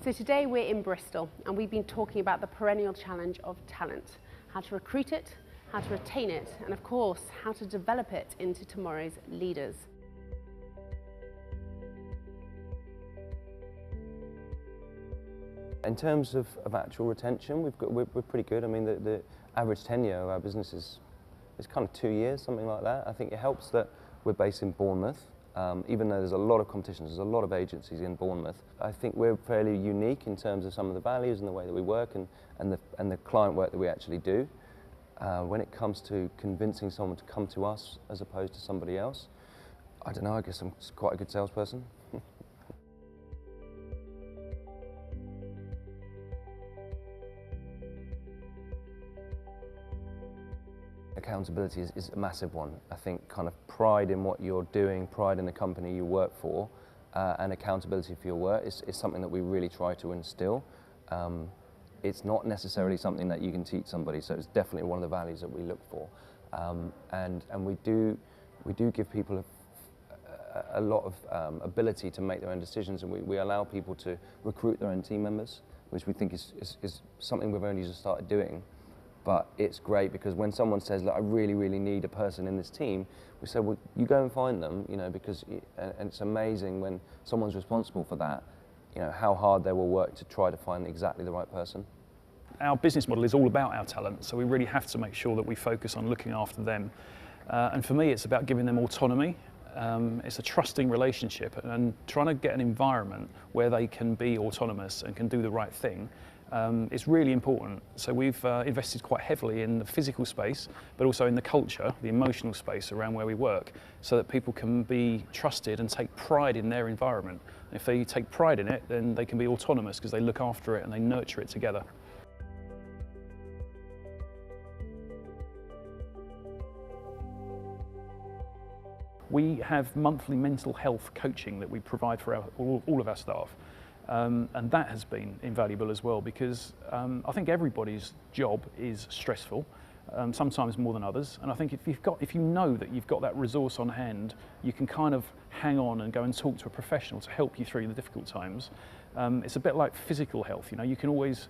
So today we're in Bristol and we've been talking about the perennial challenge of talent, how to recruit it, how to retain it, and of course, how to develop it into tomorrow's leaders. In terms of actual retention, we're pretty good. I mean, the average tenure of our business is kind of 2 years, something like that. I think it helps that we're based in Bournemouth. Even though there's a lot of competition, there's a lot of agencies in Bournemouth. I think we're fairly unique in terms of some of the values and the way that we work and the client work that we actually do. When it comes to convincing someone to come to us as opposed to somebody else, I don't know, I guess I'm quite a good salesperson. Accountability is a massive one. I think kind of pride in what you're doing, pride in the company you work for, and accountability for your work is something that we really try to instill. It's not necessarily something that you can teach somebody, so it's definitely one of the values that we look for. And we do give people a lot of ability to make their own decisions, and we allow people to recruit their own team members, which we think is something we've only just started doing. But it's great because when someone says, look, I really, really need a person in this team, we say, well, you go and find them, you know, because and it's amazing when someone's responsible for that, you know, how hard they will work to try to find exactly the right person. Our business model is all about our talent, so we really have to make sure that we focus on looking after them. And for me, it's about giving them autonomy. It's a trusting relationship and trying to get an environment where they can be autonomous and can do the right thing. It's really important. So we've invested quite heavily in the physical space, but also in the culture, the emotional space around where we work, so that people can be trusted and take pride in their environment. And if they take pride in it, then they can be autonomous because they look after it and they nurture it together. We have monthly mental health coaching that we provide for all of our staff. And that has been invaluable as well because I think everybody's job is stressful, sometimes more than others. And I think if you know that you've got that resource on hand, you can kind of hang on and go and talk to a professional to help you through the difficult times. It's a bit like physical health. You know, you can always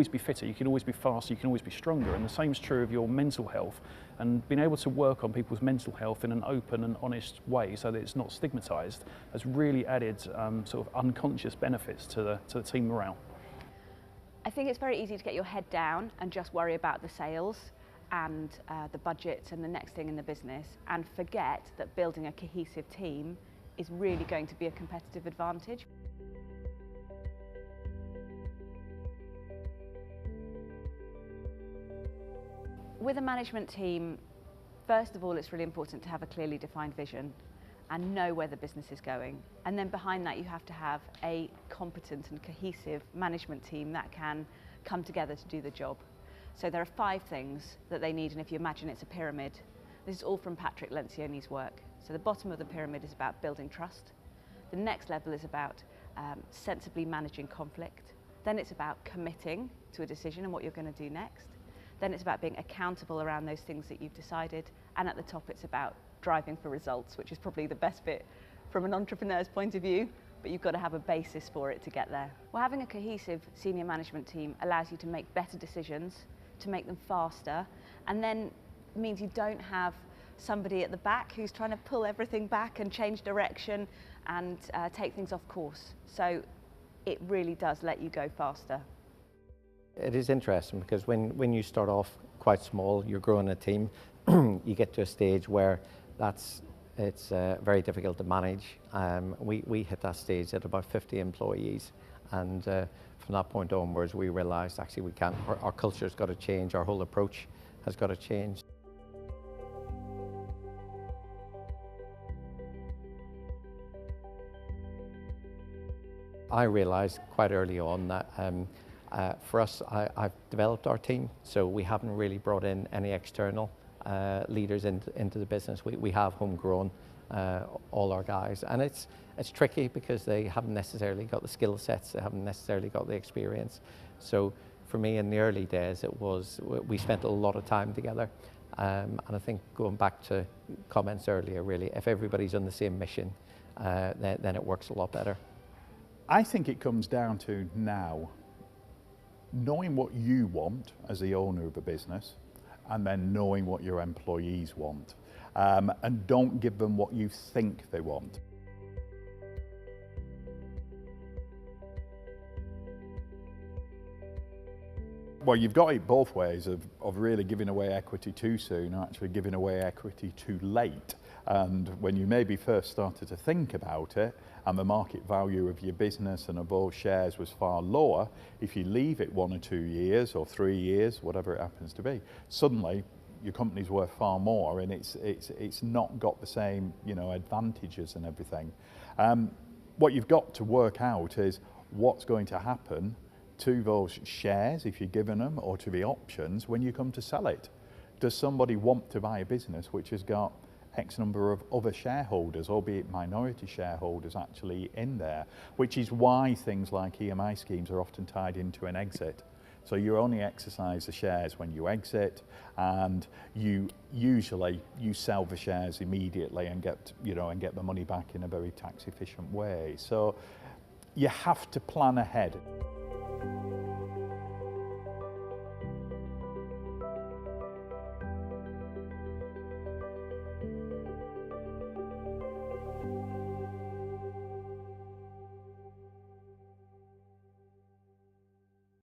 be fitter, you can always be faster, you can always be stronger. And the same is true of your mental health. And being able to work on people's mental health in an open and honest way so that it's not stigmatised has really added sort of unconscious benefits to the team morale. I think it's very easy to get your head down and just worry about the sales and the budget and the next thing in the business and forget that building a cohesive team is really going to be a competitive advantage. With a management team, first of all, it's really important to have a clearly defined vision and know where the business is going. And then behind that, you have to have a competent and cohesive management team that can come together to do the job. So there are 5 things that they need, and if you imagine it's a pyramid, this is all from Patrick Lencioni's work. So the bottom of the pyramid is about building trust. The next level is about sensibly managing conflict. Then it's about committing to a decision and what you're going to do next. Then it's about being accountable around those things that you've decided. And at the top, it's about driving for results, which is probably the best bit from an entrepreneur's point of view, but you've got to have a basis for it to get there. Well, having a cohesive senior management team allows you to make better decisions, to make them faster, and then means you don't have somebody at the back who's trying to pull everything back and change direction and take things off course. So it really does let you go faster. It is interesting because when you start off quite small, you're growing a team, you get to a stage where it's very difficult to manage. We hit that stage at about 50 employees, and from that point onwards we realised actually we can't, our culture's got to change, our whole approach has got to change. I realised quite early on that for us, I've developed our team, so we haven't really brought in any external leaders into the business. We have homegrown all our guys, and it's tricky because they haven't necessarily got the skill sets, they haven't necessarily got the experience. So for me in the early days, we spent a lot of time together, and I think going back to comments earlier, really, if everybody's on the same mission, then it works a lot better. I think it comes down to now knowing what you want as the owner of a business, and then knowing what your employees want. And don't give them what you think they want. Well, you've got it both ways of really giving away equity too soon or actually giving away equity too late. And when you maybe first started to think about it and the market value of your business and of those shares was far lower, if you leave it 1 or 2 years or 3 years, whatever it happens to be, suddenly your company's worth far more, and it's not got the same, you know, advantages and everything. What you've got to work out is what's going to happen to those shares, if you're given them, or to the options when you come to sell it. Does somebody want to buy a business which has got X number of other shareholders, albeit minority shareholders, actually in there? Which is why things like EMI schemes are often tied into an exit. So you only exercise the shares when you exit, and you usually sell the shares immediately and get the money back in a very tax efficient way. So you have to plan ahead.